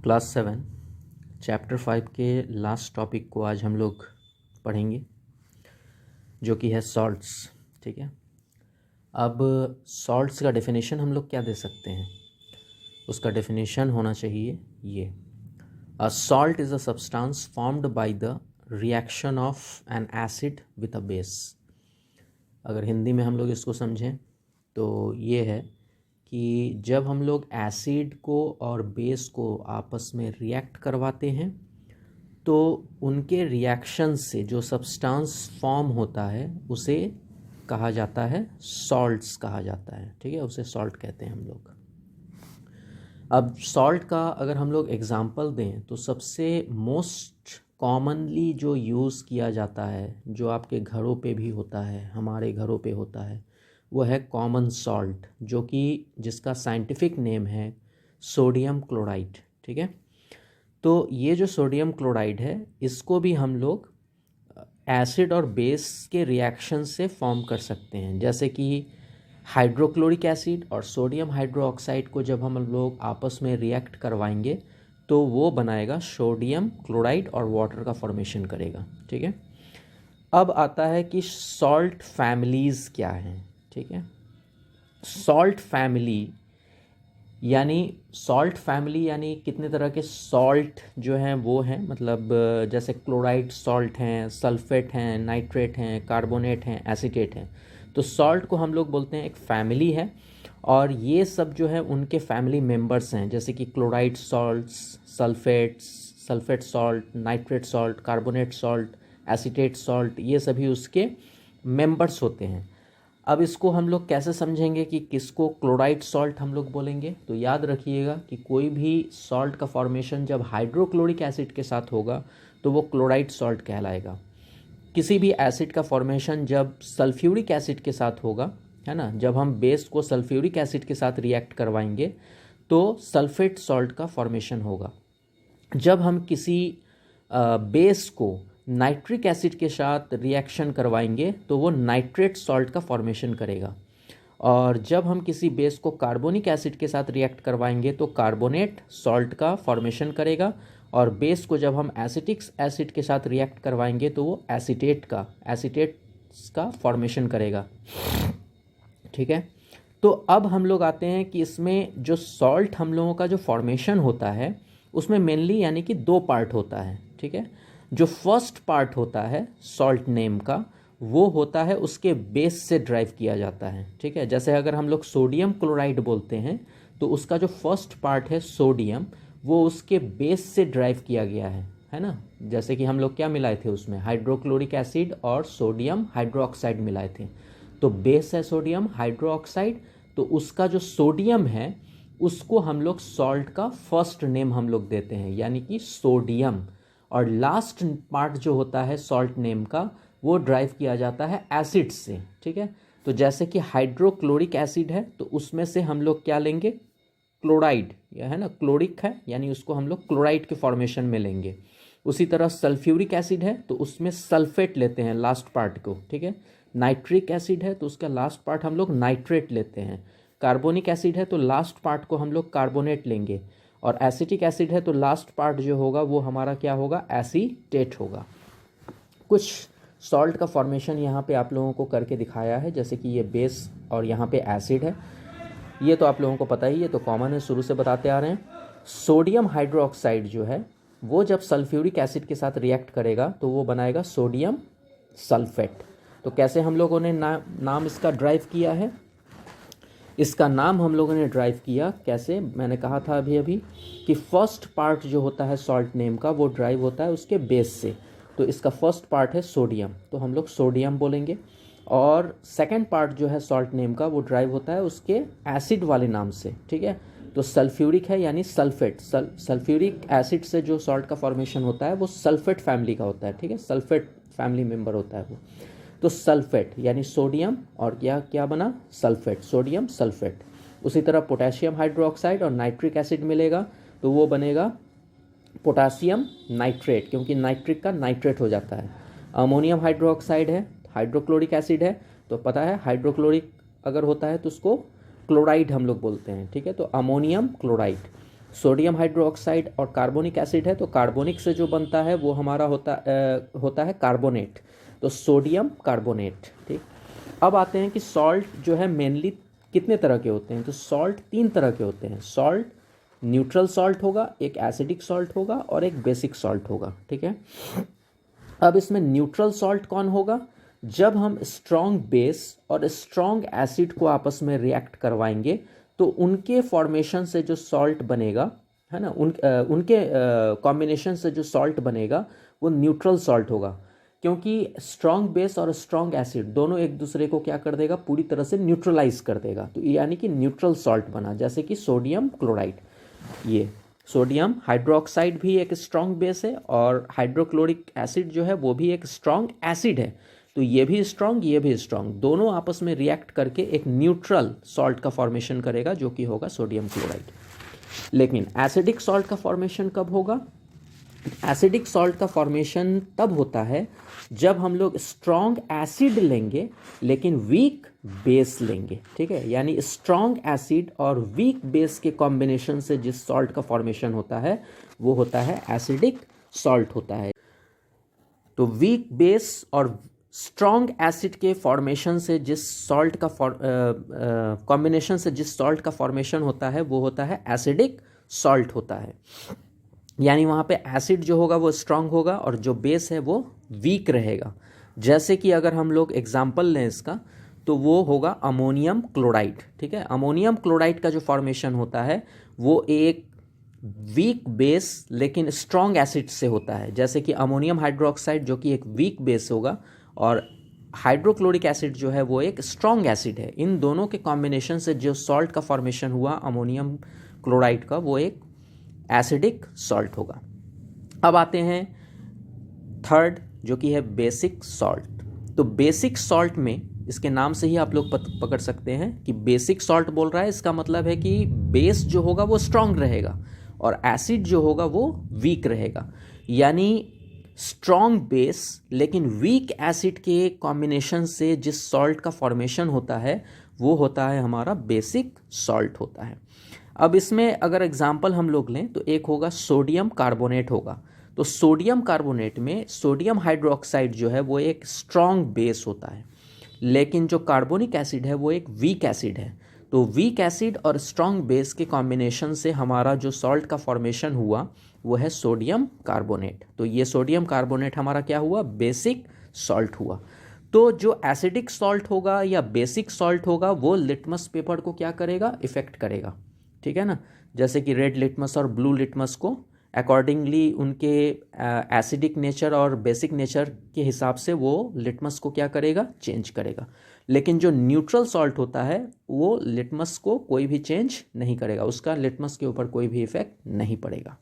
Class 7 chapter 5 के last topic को आज हम लोग पढ़ेंगे जो कि है सॉल्ट्स। ठीक है, अब सॉल्ट्स का डेफिनेशन हम लोग क्या दे सकते हैं? उसका डेफिनेशन होना चाहिए ये: a salt is a substance formed by the reaction of N acid with a base. अगर हिंदी में हम लोग इसको समझें तो ये है कि जब हम लोग एसिड को और बेस को आपस में रिएक्ट करवाते हैं तो उनके रिएक्शन से जो सब्सटेंस फॉर्म होता है उसे कहा जाता है सॉल्ट्स कहा जाता है। ठीक है, उसे सॉल्ट कहते हैं हम लोग। अब सॉल्ट का अगर हम लोग एग्जांपल दें तो सबसे मोस्ट कॉमनली जो यूज़ किया जाता है, जो आपके घरों पे भी होता है, हमारे घरों पे होता है, वो है कॉमन सॉल्ट, जो कि जिसका साइंटिफिक नेम है सोडियम क्लोराइड। ठीक है, तो ये जो सोडियम क्लोराइड है इसको भी हम लोग एसिड और बेस के रिएक्शन से फॉर्म कर सकते हैं। जैसे कि हाइड्रोक्लोरिक एसिड और सोडियम हाइड्रोक्साइड को जब हम लोग आपस में रिएक्ट करवाएंगे तो वो बनाएगा सोडियम क्लोराइड और वाटर का फॉर्मेशन करेगा। ठीक है, अब आता है कि सॉल्ट फैमिलीज़ क्या हैं। ठीक है, सॉल्ट फैमिली यानी कितने तरह के सॉल्ट जो हैं वो हैं, मतलब जैसे क्लोराइड सॉल्ट हैं, सल्फेट हैं, नाइट्रेट हैं, कार्बोनेट हैं, एसीटेट हैं। तो सॉल्ट को हम लोग बोलते हैं एक फैमिली है, और ये सब जो है उनके फैमिली मेंबर्स हैं, जैसे कि chloride salts, sulphate salt, nitrate salt, carbonate salt, acetate salt, ये सभी उसके मेंबर्स होते हैं। अब इसको हम लोग कैसे समझेंगे कि किसको क्लोराइड सॉल्ट हम लोग बोलेंगे? तो याद रखिएगा कि कोई भी सॉल्ट का फॉर्मेशन जब हाइड्रोक्लोरिक एसिड के साथ होगा तो वो क्लोराइड सॉल्ट कहलाएगा। किसी भी एसिड का फॉर्मेशन जब सल्फ्यूरिक एसिड के साथ होगा, है ना, जब हम बेस को सल्फ्यूरिक एसिड के साथ रिएक्ट करवाएंगे तो सल्फेट सॉल्ट का फॉर्मेशन होगा। जब हम किसी बेस को नाइट्रिक एसिड के साथ रिएक्शन करवाएंगे तो वो नाइट्रेट सॉल्ट का फॉर्मेशन करेगा, और जब हम किसी बेस को कार्बोनिक एसिड के साथ रिएक्ट करवाएंगे तो कार्बोनेट सॉल्ट का फॉर्मेशन करेगा, और बेस को जब हम एसिटिक एसिड के साथ रिएक्ट करवाएंगे तो वो एसीटेट्स का फॉर्मेशन करेगा। ठीक है, तो अब हम लोग आते हैं कि इसमें जो सॉल्ट हम लोगों का जो फॉर्मेशन होता है उसमें मेनली यानी कि दो पार्ट होता है। ठीक है, जो फर्स्ट पार्ट होता है सॉल्ट नेम का वो होता है उसके बेस से ड्राइव किया जाता है। ठीक है, जैसे अगर हम लोग सोडियम क्लोराइड बोलते हैं तो उसका जो फर्स्ट पार्ट है सोडियम, वो उसके बेस से ड्राइव किया गया है ना। जैसे कि हम लोग क्या मिलाए थे उसमें, हाइड्रोक्लोरिक एसिड और सोडियम हाइड्रोक्साइड मिलाए थे, तो बेस है सोडियम हाइड्रोक्साइड, तो उसका जो सोडियम है उसको हम लोग सॉल्ट का फर्स्ट नेम हम लोग देते हैं, यानी कि सोडियम। और लास्ट पार्ट जो होता है सॉल्ट नेम का वो ड्राइव किया जाता है एसिड से। ठीक है, तो जैसे कि हाइड्रोक्लोरिक एसिड है तो उसमें से हम लोग क्या लेंगे, क्लोराइड, यह है ना, क्लोरिक है यानी उसको हम लोग क्लोराइड के फॉर्मेशन में लेंगे। उसी तरह सल्फ्यूरिक एसिड है तो उसमें सल्फेट लेते हैं लास्ट पार्ट को। ठीक है, नाइट्रिक एसिड है तो उसका लास्ट पार्ट हम लोग नाइट्रेट लेते हैं। कार्बोनिक एसिड है तो लास्ट पार्ट को हम लोग कार्बोनेट लेंगे, और एसिटिक एसिड है तो लास्ट पार्ट जो होगा वो हमारा क्या होगा, एसीटेट होगा। कुछ सॉल्ट का फॉर्मेशन यहाँ पे आप लोगों को करके दिखाया है, जैसे कि ये बेस और यहाँ पे एसिड है, ये तो आप लोगों को पता ही है, तो कॉमन है, शुरू से बताते आ रहे हैं। सोडियम हाइड्रोक्साइड जो है वो जब सल्फ्यूरिक एसिड के साथ रिएक्ट करेगा तो वो बनाएगा सोडियम सल्फेट। तो कैसे हम लोगों ने नाम इसका ड्राइव किया है, इसका नाम हम लोगों ने ड्राइव किया कैसे, मैंने कहा था अभी कि फर्स्ट पार्ट जो होता है सॉल्ट नेम का वो ड्राइव होता है उसके बेस से, तो इसका फर्स्ट पार्ट है सोडियम तो हम लोग सोडियम बोलेंगे, और सेकंड पार्ट जो है सॉल्ट नेम का वो ड्राइव होता है उसके एसिड वाले नाम से। ठीक है, तो सल्फ्यूरिक है यानी सल्फेट, सल्फ्यूरिक एसिड से जो सॉल्ट का फॉर्मेशन होता है वो सल्फेट फैमिली का होता है। ठीक है, सल्फेट फैमिली मेंबर होता है वो, तो सल्फेट यानी सोडियम और क्या क्या बना, सल्फेट, सोडियम सल्फेट। उसी तरह पोटेशियम हाइड्रोक्साइड और नाइट्रिक एसिड मिलेगा तो वो बनेगा पोटेशियम नाइट्रेट, क्योंकि नाइट्रिक का नाइट्रेट हो जाता है। अमोनियम हाइड्रोक्साइड है, हाइड्रोक्लोरिक एसिड है, तो पता है हाइड्रोक्लोरिक अगर होता है तो उसको क्लोराइड हम लोग बोलते हैं। ठीक है, तो अमोनियम क्लोराइड। सोडियम हाइड्रोक्साइड और कार्बोनिक एसिड है, तो कार्बोनिक से जो बनता है वो हमारा होता है कार्बोनेट, तो सोडियम कार्बोनेट। ठीक, अब आते हैं कि सॉल्ट जो है मेनली कितने तरह के होते हैं। तो सॉल्ट 3 तरह के होते हैं। सॉल्ट न्यूट्रल सॉल्ट होगा, एक एसिडिक सॉल्ट होगा और एक बेसिक सॉल्ट होगा। ठीक है, अब इसमें न्यूट्रल सॉल्ट कौन होगा? जब हम स्ट्रॉन्ग बेस और स्ट्रॉन्ग एसिड को आपस में रिएक्ट करवाएंगे तो उनके फॉर्मेशन से जो सॉल्ट बनेगा, है ना, उनके कॉम्बिनेशन से जो सॉल्ट बनेगा वो न्यूट्रल सॉल्ट होगा, क्योंकि स्ट्रॉन्ग बेस और स्ट्रॉन्ग एसिड दोनों एक दूसरे को क्या कर देगा, पूरी तरह से न्यूट्रलाइज कर देगा। तो यानी कि न्यूट्रल सॉल्ट बना, जैसे कि सोडियम क्लोराइड। ये सोडियम हाइड्रोक्साइड भी एक स्ट्रॉन्ग बेस है और हाइड्रोक्लोरिक एसिड जो है वो भी एक स्ट्रॉन्ग एसिड है। तो ये भी स्ट्रॉन्ग, ये भी स्ट्रॉन्ग, दोनों आपस में रिएक्ट करके एक न्यूट्रल सॉल्ट का फॉर्मेशन करेगा, जो कि होगा सोडियम क्लोराइड। लेकिन एसिडिक सॉल्ट का फॉर्मेशन कब होगा? एसिडिक सॉल्ट का फॉर्मेशन तब होता है जब हम लोग स्ट्रॉन्ग एसिड लेंगे लेकिन वीक बेस लेंगे। ठीक है, यानी स्ट्रॉन्ग एसिड और वीक बेस के कॉम्बिनेशन से जिस सॉल्ट का फॉर्मेशन होता है वो होता है एसिडिक सॉल्ट होता है। तो वीक बेस और स्ट्रॉन्ग एसिड के फॉर्मेशन से जिस सॉल्ट का कॉम्बिनेशन से जिस सॉल्ट का फॉर्मेशन होता है वो होता है एसिडिक सॉल्ट होता है। यानी वहाँ पे एसिड जो होगा वो स्ट्रांग होगा और जो बेस है वो वीक रहेगा। जैसे कि अगर हम लोग एग्जांपल लें इसका, तो वो होगा अमोनियम क्लोराइड। ठीक है, अमोनियम क्लोराइड का जो फॉर्मेशन होता है वो एक वीक बेस लेकिन स्ट्रॉन्ग एसिड से होता है, जैसे कि अमोनियम हाइड्रोक्साइड जो कि एक वीक बेस होगा और हाइड्रोक्लोरिक एसिड जो है वो एक स्ट्रॉन्ग एसिड है। इन दोनों के कॉम्बिनेशन से जो सॉल्ट का फॉर्मेशन हुआ अमोनियम क्लोराइड का, वो एक एसिडिक सॉल्ट होगा। अब आते हैं थर्ड, जो कि है बेसिक सॉल्ट। तो बेसिक सॉल्ट में, इसके नाम से ही आप लोग पकड़ सकते हैं कि बेसिक सॉल्ट बोल रहा है, इसका मतलब है कि बेस जो होगा वो स्ट्रॉन्ग रहेगा और एसिड जो होगा वो वीक रहेगा। यानी स्ट्रॉन्ग बेस लेकिन वीक एसिड के कॉम्बिनेशन से जिस सॉल्ट का फॉर्मेशन होता है वो होता है हमारा बेसिक सॉल्ट होता है। अब इसमें अगर एग्जांपल हम लोग लें तो एक होगा सोडियम कार्बोनेट होगा। तो सोडियम कार्बोनेट में सोडियम हाइड्रोक्साइड जो है वो एक स्ट्रॉन्ग बेस होता है, लेकिन जो कार्बोनिक एसिड है वो एक वीक एसिड है। तो वीक एसिड और स्ट्रॉन्ग बेस के कॉम्बिनेशन से हमारा जो सॉल्ट का फॉर्मेशन हुआ वो है सोडियम कार्बोनेट। तो ये सोडियम कार्बोनेट हमारा क्या हुआ, बेसिक सॉल्ट हुआ। तो जो एसिडिक सॉल्ट होगा या बेसिक सॉल्ट होगा वो लिटमस पेपर को क्या करेगा, इफेक्ट करेगा। ठीक है ना, जैसे कि रेड लिटमस और ब्लू लिटमस को अकॉर्डिंगली उनके एसिडिक नेचर और बेसिक नेचर के हिसाब से वो लिटमस को क्या करेगा, चेंज करेगा। लेकिन जो न्यूट्रल सॉल्ट होता है वो लिटमस को कोई भी चेंज नहीं करेगा, उसका लिटमस के ऊपर कोई भी इफेक्ट नहीं पड़ेगा।